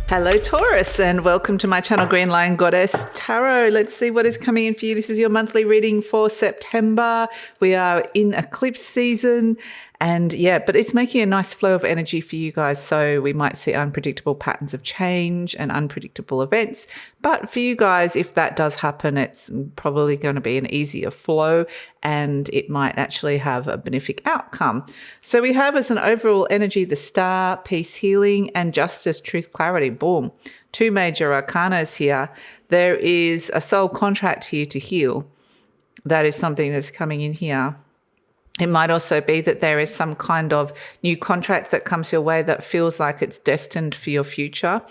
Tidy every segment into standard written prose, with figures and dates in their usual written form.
Hello Taurus, and welcome to my channel GreenLion Goddess Tarot. Let's see what is coming in for you. This is your monthly reading for September. We are in eclipse season, and but it's making a nice flow of energy for you guys. So we might see unpredictable patterns of change and unpredictable events. But for you guys, if that does happen, it's probably going to be an easier flow and it might actually have a benefic outcome. So we have as an overall energy the Star, Peace, Healing, and Justice, Truth, Clarity. Boom. Two major arcanas here. There is a soul contract here to heal. That is something that's coming in here. It might also be that there is some kind of new contract that comes your way that feels like it's destined for your future.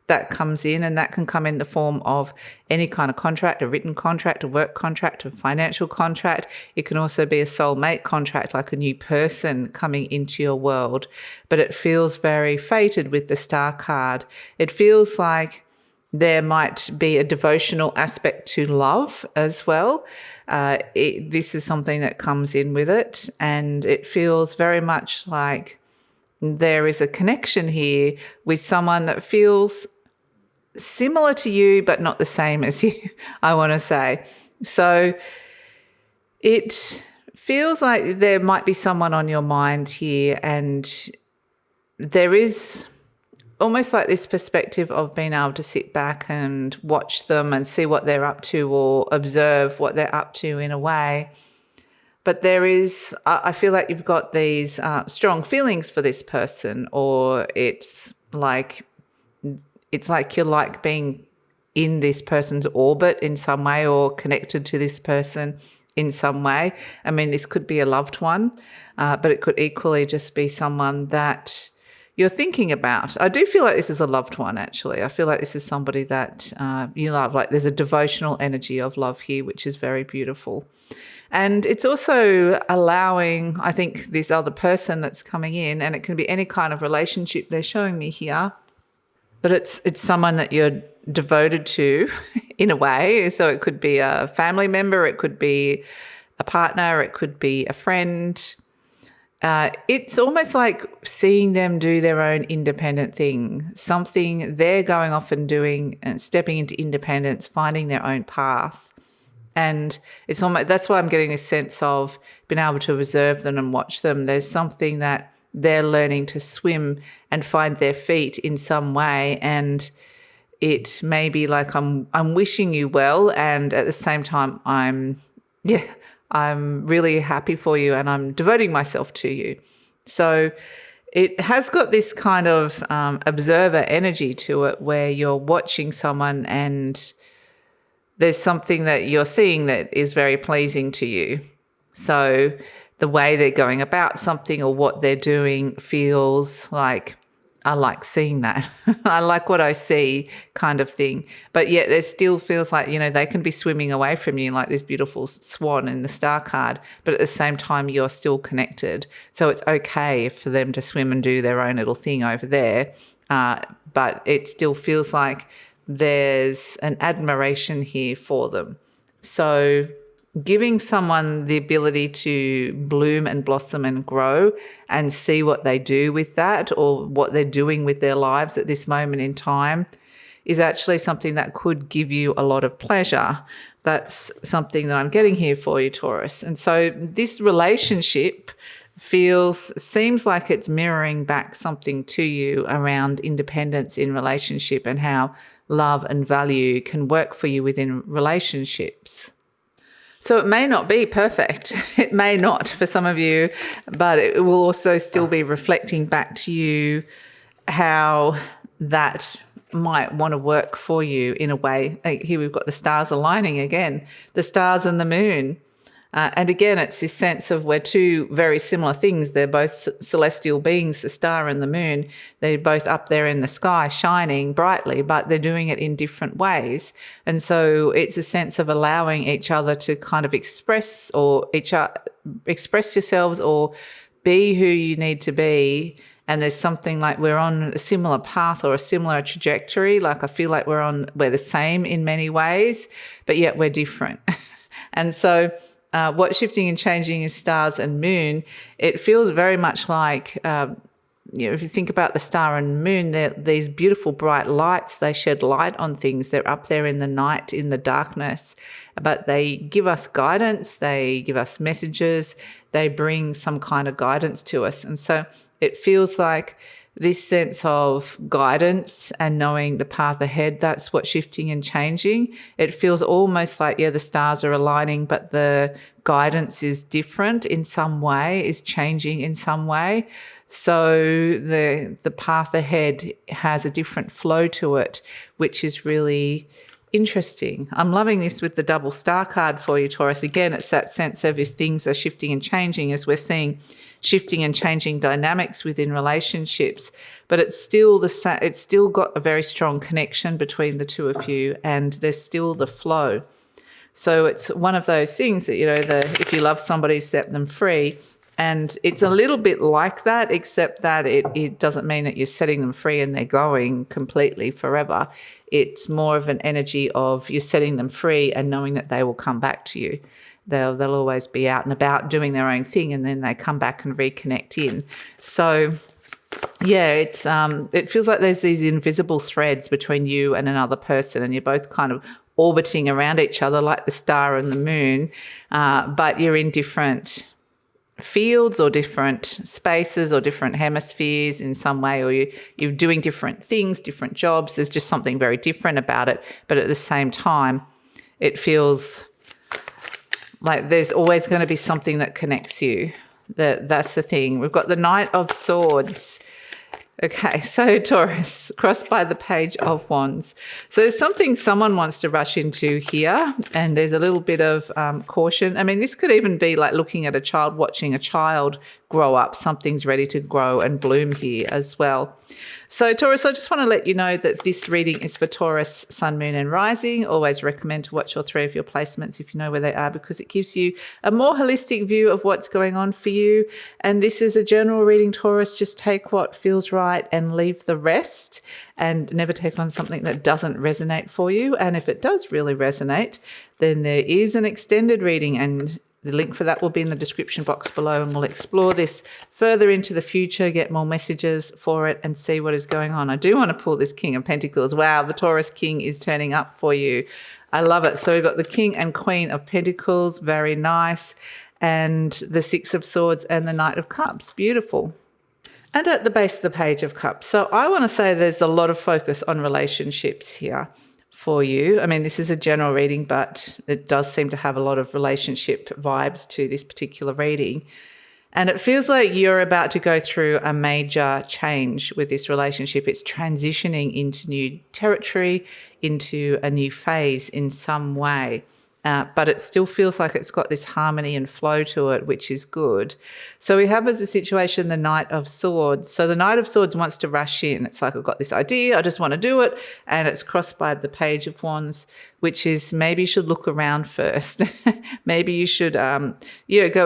That comes in, and that can come in the form of any kind of contract, a written contract, a work contract, a financial contract. It can also be a soulmate contract, like a new person coming into your world. But it feels very fated with the Star card. It feels like there might be a devotional aspect to love as well. This is something that comes in with it, and it feels very much like there is a connection here with someone that feels similar to you but not the same as you, I want to say. So it feels like there might be someone on your mind here, and there is almost like this perspective of being able to sit back and watch them and see what they're up to, or observe what they're up to in a way. But there is, I feel like you've got these strong feelings for this person, or it's like you're like being in this person's orbit in some way, or connected to this person in some way. I mean, this could be a loved one, but it could equally just be someone that you're thinking about. I do feel like this is a loved one, actually. I feel like this is somebody that you love. Like there's a devotional energy of love here, which is very beautiful. And it's also allowing, I think, this other person that's coming in, and it can be any kind of relationship they're showing me here, but it's someone that you're devoted to in a way. So it could be a family member, it could be a partner, it could be a friend. It's almost like seeing them do their own independent thing, something they're going off and doing and stepping into independence, finding their own path. And it's almost, that's why I'm getting a sense of being able to observe them and watch them. There's something that they're learning to swim and find their feet in some way. And it may be like I'm wishing you well, and at the same time I'm really happy for you and I'm devoting myself to you. So it has got this kind of observer energy to it, where you're watching someone and there's something that you're seeing that is very pleasing to you. So the way they're going about something or what they're doing feels like, I like seeing that. I like what I see, kind of thing. But yet there still feels like, they can be swimming away from you like this beautiful swan in the Star card, but at the same time you're still connected. So it's okay for them to swim and do their own little thing over there, but it still feels like there's an admiration here for them. So giving someone the ability to bloom and blossom and grow and see what they do with that, or what they're doing with their lives at this moment in time, is actually something that could give you a lot of pleasure. That's something that I'm getting here for you, Taurus. And so this relationship seems like it's mirroring back something to you around independence in relationship, and how love and value can work for you within relationships. So it may not be perfect. It may not for some of you, but it will also still be reflecting back to you how that might want to work for you in a way. Here we've got the stars aligning again, the stars and the moon. And again, it's this sense of we're two very similar things. They're both celestial beings, the star and the moon. They're both up there in the sky shining brightly, but they're doing it in different ways. And so it's a sense of allowing each other to kind of express yourselves, or be who you need to be. And there's something like we're on a similar path or a similar trajectory. Like I feel like we're the same in many ways, but yet we're different. And so what's shifting and changing is stars and moon. It feels very much like if you think about the star and moon, they're these beautiful bright lights. They shed light on things. They're up there in the night, in the darkness, but they give us guidance. They give us messages. They bring some kind of guidance to us. And so it feels like this sense of guidance and knowing the path ahead, that's what's shifting and changing. It feels almost like, the stars are aligning, but the guidance is different in some way, is changing in some way. So the path ahead has a different flow to it, which is really interesting. I'm loving this with the double star card for you, Taurus. Again, it's that sense of if things are shifting and changing, as we're seeing shifting and changing dynamics within relationships, but it's still it's still got a very strong connection between the two of you, and there's still the flow. So it's one of those things that, if you love somebody, set them free. And it's a little bit like that, except that it doesn't mean that you're setting them free and they're going completely forever. It's more of an energy of you're setting them free and knowing that they will come back to you. They'll always be out and about doing their own thing, and then they come back and reconnect in. So it feels like there's these invisible threads between you and another person, and you're both kind of orbiting around each other like the star and the moon, but you're in different fields or different spaces or different hemispheres in some way, or you're doing different things, different jobs. There's just something very different about it. But at the same time, it feels like there's always going to be something that connects you. That's the thing. We've got the Knight of Swords. Okay, so Taurus, crossed by the Page of Wands. So there's something someone wants to rush into here, and there's a little bit of caution. I mean, this could even be like looking at a child, watching a child grow up. Something's ready to grow and bloom here as well. So Taurus, I just want to let you know that this reading is for Taurus, Sun, Moon and Rising. Always recommend to watch all three of your placements if you know where they are, because it gives you a more holistic view of what's going on for you. And this is a general reading, Taurus. Just take what feels right and leave the rest, and never take on something that doesn't resonate for you. And if it does really resonate, then there is an extended reading, and the link for that will be in the description box below, and we'll explore this further into the future, get more messages for it and see what is going on. I do want to pull this King of Pentacles. Wow, the Taurus King is turning up for you. I love it. So we've got the King and Queen of Pentacles, very nice, and the Six of Swords and the Knight of Cups, beautiful. And at the base of the Page of Cups. So I want to say there's a lot of focus on relationships here for you. I mean, this is a general reading, but it does seem to have a lot of relationship vibes to this particular reading. And it feels like you're about to go through a major change with this relationship. It's transitioning into new territory, into a new phase in some way. But it still feels like it's got this harmony and flow to it, which is good. So we have as a situation the Knight of Swords. So the Knight of Swords wants to rush in. It's like, I've got this idea, I just want to do it. And it's crossed by the Page of Wands, which is maybe you should look around first. Maybe you should go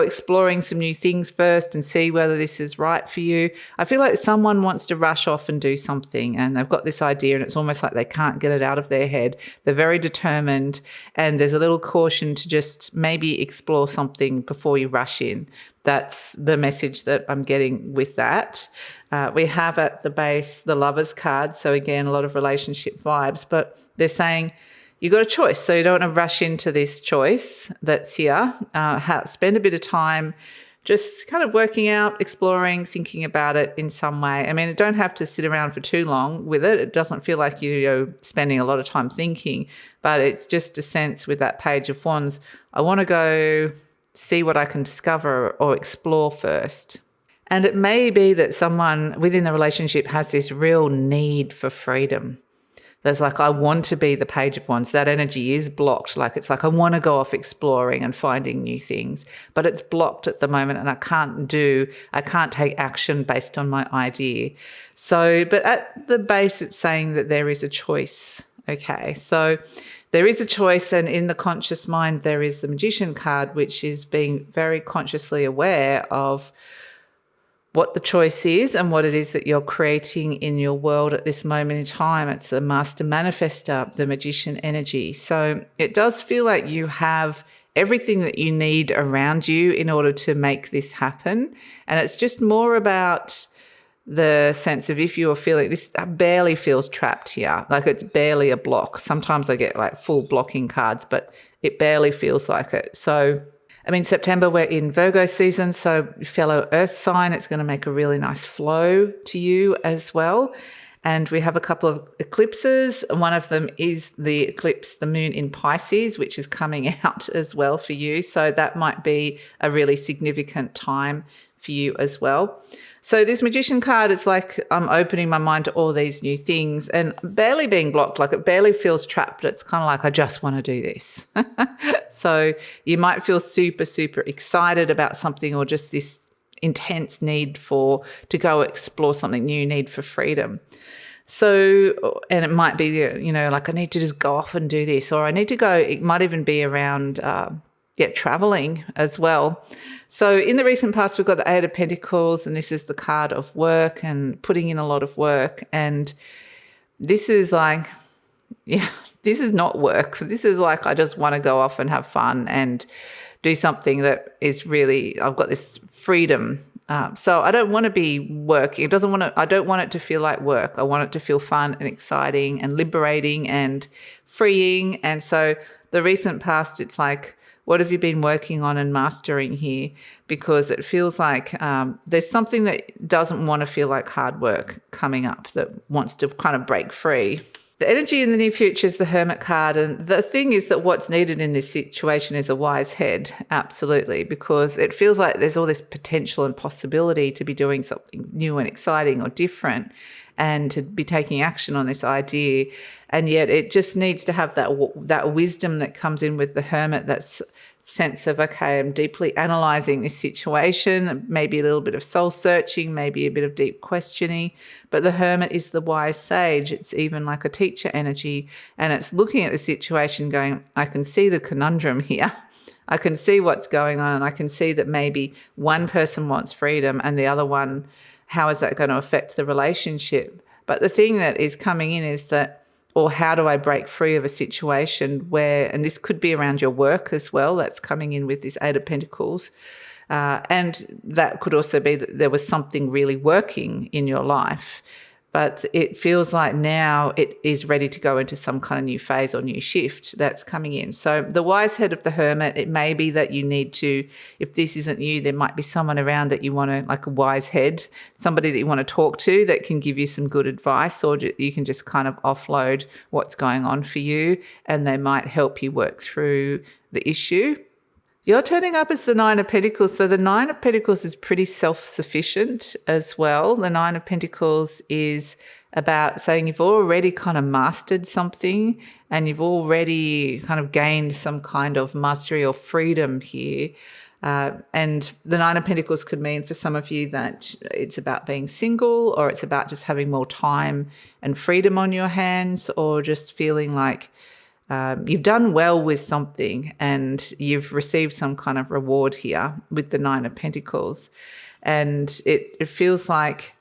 exploring some new things first and see whether this is right for you. I feel like someone wants to rush off and do something, and they've got this idea, and it's almost like they can't get it out of their head. They're very determined, and there's a little caution to just maybe explore something before you rush in. That's the message that I'm getting with that. We have at the base the Lovers card. So again, a lot of relationship vibes, but they're saying you've got a choice. So you don't want to rush into this choice that's here. Spend a bit of time just kind of working out, exploring, thinking about it in some way. I mean, you don't have to sit around for too long with it. It doesn't feel like you're spending a lot of time thinking, but it's just a sense with that Page of Wands, I want to go see what I can discover or explore first. And it may be that someone within the relationship has this real need for freedom. There's like, I want to be the Page of Wands. That energy is blocked. Like, it's like, I want to go off exploring and finding new things, but it's blocked at the moment, and I can't take action based on my idea. So, but at the base, it's saying that there is a choice. Okay. So there is a choice, and in the conscious mind, there is the Magician card, which is being very consciously aware of what the choice is and what it is that you're creating in your world at this moment in time. It's the Master Manifestor, the Magician energy. So it does feel like you have everything that you need around you in order to make this happen. And it's just more about the sense of if you're feeling this barely feels trapped here, like it's barely a block. Sometimes I get like full blocking cards, but it barely feels like it. So, I mean, September, we're in Virgo season. So fellow earth sign, it's going to make a really nice flow to you as well. And we have a couple of eclipses. One of them is the eclipse, the moon in Pisces, which is coming out as well for you. So that might be a really significant time for you as well. So this Magician card, it's like I'm opening my mind to all these new things and barely being blocked, like it barely feels trapped. It's kind of like, I just want to do this. So you might feel super, super excited about something, or just this intense need to go explore something new, need for freedom. So, and it might be, like I need to just go off and do this, or I need to go, it might even be around, traveling as well. So in the recent past, we've got the Eight of Pentacles, and this is the card of work and putting in a lot of work. And this is like, this is not work. This is like, I just want to go off and have fun and do something that is really, I've got this freedom. So I don't want to be working. I don't want it to feel like work. I want it to feel fun and exciting and liberating and freeing. And so the recent past, it's like, what have you been working on and mastering here? Because it feels like there's something that doesn't want to feel like hard work coming up, that wants to kind of break free. The energy in the near future is the Hermit card. And the thing is that what's needed in this situation is a wise head, absolutely, because it feels like there's all this potential and possibility to be doing something new and exciting or different, and to be taking action on this idea. And yet it just needs to have that wisdom that comes in with the Hermit, that's sense of, okay, I'm deeply analyzing this situation, maybe a little bit of soul searching, maybe a bit of deep questioning. But the Hermit is the wise sage. It's even like a teacher energy, and it's looking at the situation going, I can see the conundrum here. I can see what's going on. I can see that maybe one person wants freedom and the other one, how is that going to affect the relationship? But the thing that is coming in is that, or how do I break free of a situation where, and this could be around your work as well, that's coming in with this Eight of Pentacles. And that could also be that there was something really working in your life, but it feels like now it is ready to go into some kind of new phase or new shift that's coming in. So the wise head of the Hermit, it may be that you need to, if this isn't you, there might be someone around that you want to, like a wise head, somebody that you want to talk to that can give you some good advice, or you can just kind of offload what's going on for you, and they might help you work through the issue. You're turning up as the Nine of Pentacles. So the Nine of Pentacles is pretty self-sufficient as well. The Nine of Pentacles is about saying you've already kind of mastered something, and you've already kind of gained some kind of mastery or freedom here. And the Nine of Pentacles could mean for some of you that it's about being single, or it's about just having more time and freedom on your hands, or just feeling like you've done well with something and you've received some kind of reward here with the Nine of Pentacles. And it feels like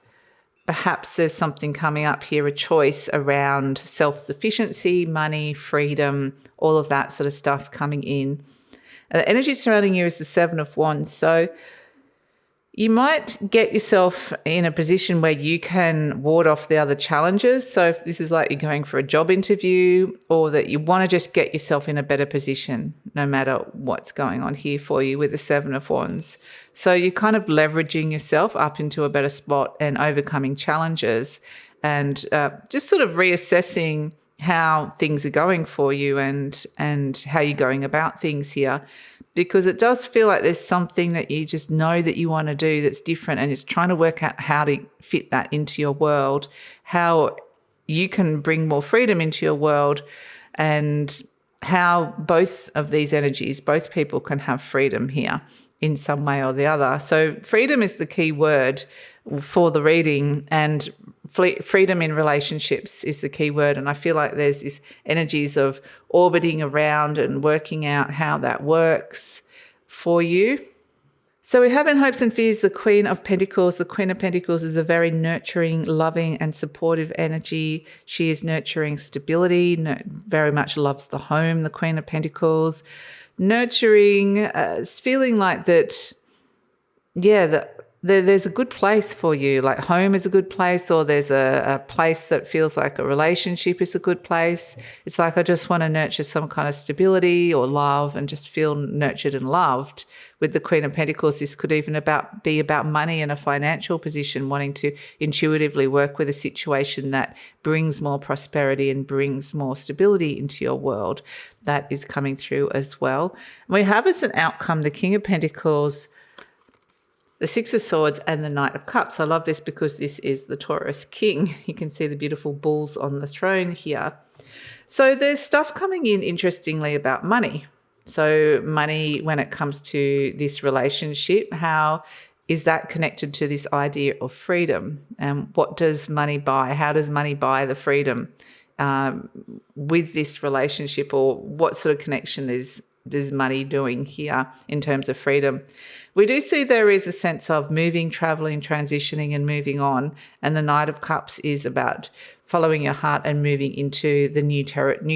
perhaps there's something coming up here, a choice around self-sufficiency, money, freedom, all of that sort of stuff coming in. The energy surrounding you is the Seven of Wands. So you might get yourself in a position where you can ward off the other challenges. So if this is like you're going for a job interview, or that you want to just get yourself in a better position, no matter what's going on here for you with the Seven of Wands. So you're kind of leveraging yourself up into a better spot and overcoming challenges, and just sort of reassessing how things are going for you and how you're going about things here. Because it does feel like there's something that you just know that you want to do that's different, and it's trying to work out how to fit that into your world, how you can bring more freedom into your world, and how both of these energies, both people can have freedom here in some way or the other. So freedom is the key word for the reading, and freedom in relationships is the key word. And I feel like there's these energies of orbiting around and working out how that works for you. So we have in Hopes and Fears the Queen of Pentacles. The Queen of Pentacles is a very nurturing, loving and supportive energy. She is nurturing stability, very much loves the home, the Queen of Pentacles. Nurturing, feeling like that, there's a good place for you, like home is a good place, or there's a place that feels like a relationship is a good place. It's like I just want to nurture some kind of stability or love and just feel nurtured and loved. With the Queen of Pentacles, this could even be about money and a financial position, wanting to intuitively work with a situation that brings more prosperity and brings more stability into your world. That is coming through as well. We have as an outcome the King of Pentacles, the Six of Swords, and the Knight of Cups. I love this because this is the Taurus king. You can see the beautiful bulls on the throne here. So there's stuff coming in, interestingly, about money. So money, when it comes to this relationship, how is that connected to this idea of freedom? And what does money buy? How does money buy the freedom with this relationship, or what sort of connection is money doing here in terms of freedom? We do see there is a sense of moving, traveling, transitioning and moving on. And the Knight of Cups is about following your heart and moving into the new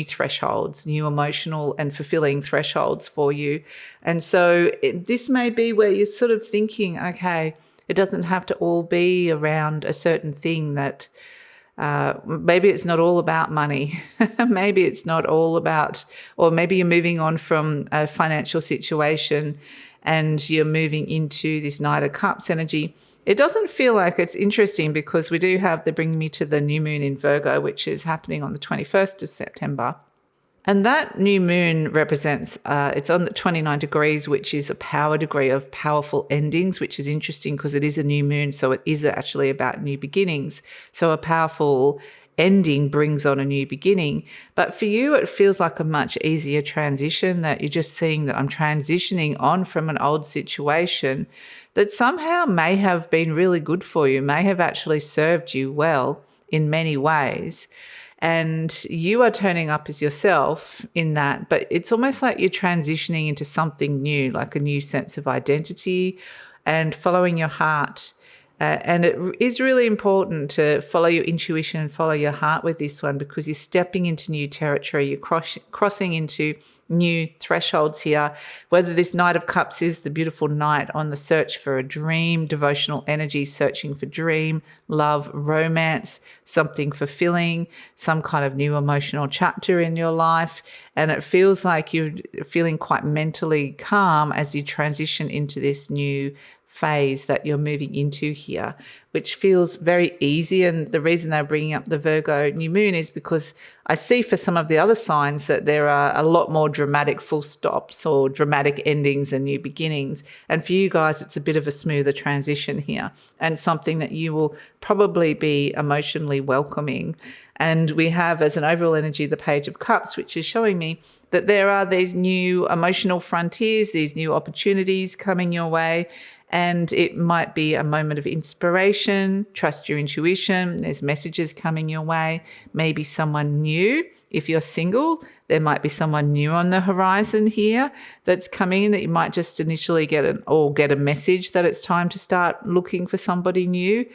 thresholds, new emotional and fulfilling thresholds for you. And so this may be where you're sort of thinking, okay, it doesn't have to all be around a certain thing that maybe it's not all about money. Maybe it's not all about, or maybe you're moving on from a financial situation and you're moving into this Knight of Cups energy. It doesn't feel like it's interesting because we do have the bring me to the new moon in Virgo, which is happening on the 21st of September. And that new moon represents, it's on the 29 degrees, which is a power degree of powerful endings, which is interesting because it is a new moon. So it is actually about new beginnings. So a powerful ending brings on a new beginning. But for you, it feels like a much easier transition, that you're just seeing that I'm transitioning on from an old situation that somehow may have been really good for you, may have actually served you well in many ways. And you are turning up as yourself in that, but it's almost like you're transitioning into something new, like a new sense of identity and following your heart. And it is really important to follow your intuition and follow your heart with this one, because you're stepping into new territory. You're crossing into new thresholds here. Whether this Knight of Cups is the beautiful knight on the search for a dream, devotional energy, searching for dream, love, romance, something fulfilling, some kind of new emotional chapter in your life. And it feels like you're feeling quite mentally calm as you transition into this new phase that you're moving into here, which feels very easy. And the reason they're bringing up the Virgo new moon is because I see for some of the other signs that there are a lot more dramatic full stops or dramatic endings and new beginnings. And for you guys, it's a bit of a smoother transition here, and something that you will probably be emotionally welcoming. And we have as an overall energy the Page of Cups, which is showing me that there are these new emotional frontiers, these new opportunities coming your way. And it might be a moment of inspiration. Trust your intuition. There's messages coming your way. Maybe someone new. If you're single, there might be someone new on the horizon here that's coming in, that you might just initially get a message that it's time to start looking for somebody new.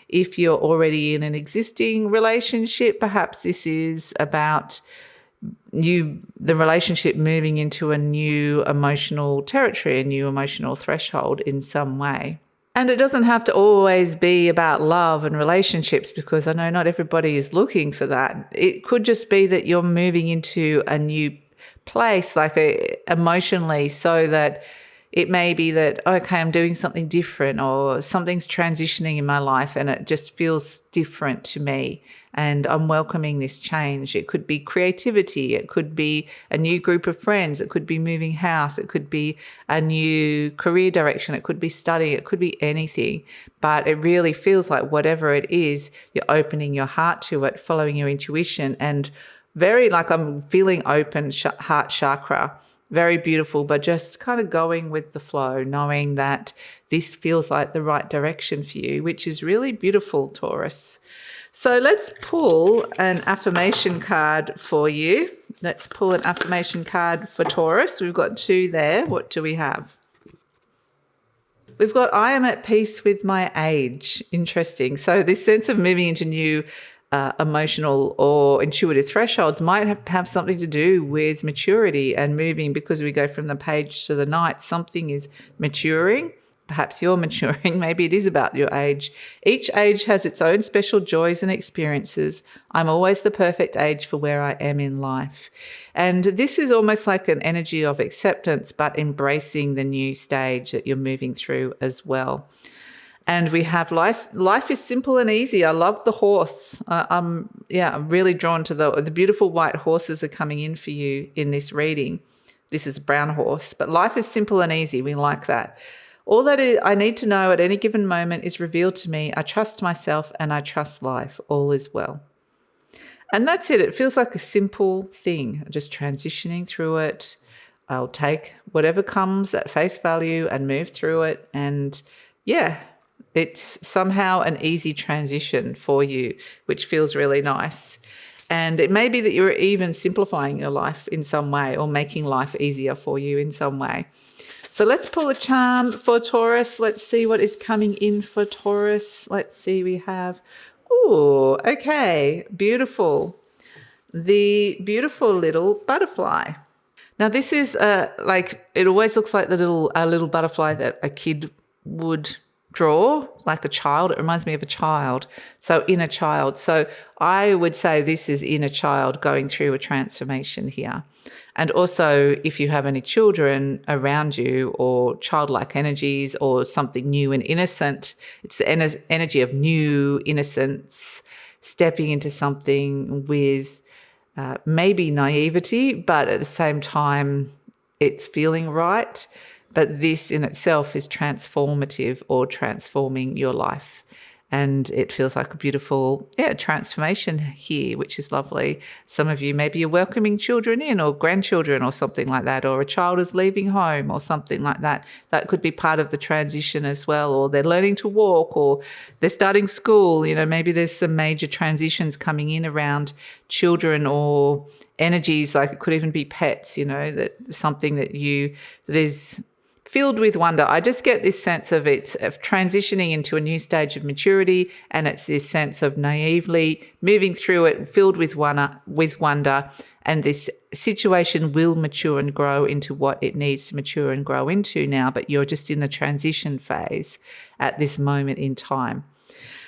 If you're already in an existing relationship, perhaps this is about the relationship moving into a new emotional territory, a new emotional threshold in some way. And it doesn't have to always be about love and relationships, because I know not everybody is looking for that. It could just be that you're moving into a new place, like emotionally, so that it may be that, okay, I'm doing something different, or something's transitioning in my life and it just feels different to me and I'm welcoming this change. It could be creativity. It could be a new group of friends. It could be moving house. It could be a new career direction. It could be study. It could be anything. But it really feels like whatever it is, you're opening your heart to it, following your intuition, and very like I'm feeling open, heart chakra. Very beautiful, but just kind of going with the flow, knowing that this feels like the right direction for you, which is really beautiful, Taurus. So let's pull an affirmation card for you. Let's pull an affirmation card for Taurus. We've got two there. What do we have? We've got, I am at peace with my age. Interesting. So this sense of moving into new emotional or intuitive thresholds might have something to do with maturity and moving, because we go from the Page to the Knight. Something is maturing. perhaps you're maturing. Maybe it is about your age. Each age has its own special joys and experiences. I'm always the perfect age for where I am in life. And this is almost like an energy of acceptance, but embracing the new stage that you're moving through as well. And we have life is simple and easy. I love the horse. I'm really drawn to the beautiful white horses are coming in for you in this reading. This is a brown horse, but life is simple and easy. We like that. All that I need to know at any given moment is revealed to me. I trust myself and I trust life. All is well. And that's it. It feels like a simple thing, just transitioning through it. I'll take whatever comes at face value and move through it. And yeah, it's somehow an easy transition for you, which feels really nice. And it may be that you're even simplifying your life in some way or making life easier for you in some way. So let's pull a charm for Taurus. Let's see what is coming in for Taurus. Let's see, we have, oh, okay, beautiful. The beautiful little butterfly. Now this is like, it always looks like a little butterfly that a kid would draw, like a child. It reminds me of a child. So inner child. So I would say this is inner child going through a transformation here. And also if you have any children around you or childlike energies or something new and innocent, it's the energy of new innocence, stepping into something with maybe naivety, but at the same time it's feeling right. But this in itself is transformative or transforming your life. And it feels like a beautiful, transformation here, which is lovely. Some of you, maybe you're welcoming children in or grandchildren or something like that, or a child is leaving home or something like that. That could be part of the transition as well, or they're learning to walk or they're starting school. You know, maybe there's some major transitions coming in around children or energies, like it could even be pets, you know, that something that is filled with wonder. I just get this sense of transitioning into a new stage of maturity, and it's this sense of naively moving through it, filled with wonder, and this situation will mature and grow into what it needs to mature and grow into now, but you're just in the transition phase at this moment in time.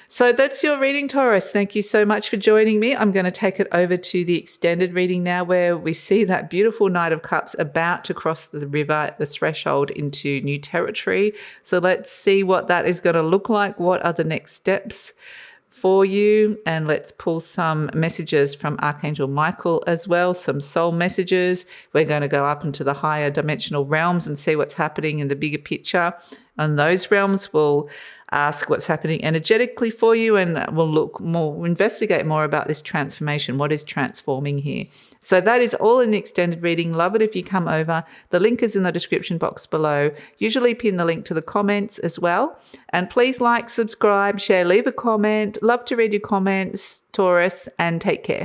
So that's your reading, Taurus. Thank you so much for joining me. I'm going to take it over to the extended reading now, where we see that beautiful Knight of Cups about to cross the river, the threshold into new territory. So let's see what that is going to look like. What are the next steps for you? And let's pull some messages from Archangel Michael as well, some soul messages. We're going to go up into the higher dimensional realms and see what's happening in the bigger picture. And those realms will ask what's happening energetically for you, and we'll investigate more about this transformation. What is transforming here? So that is all in the extended reading. Love it if you come over. The link is in the description box below. Usually pin the link to the comments as well. And please like, subscribe, share, leave a comment. Love to read your comments, Taurus, and take care.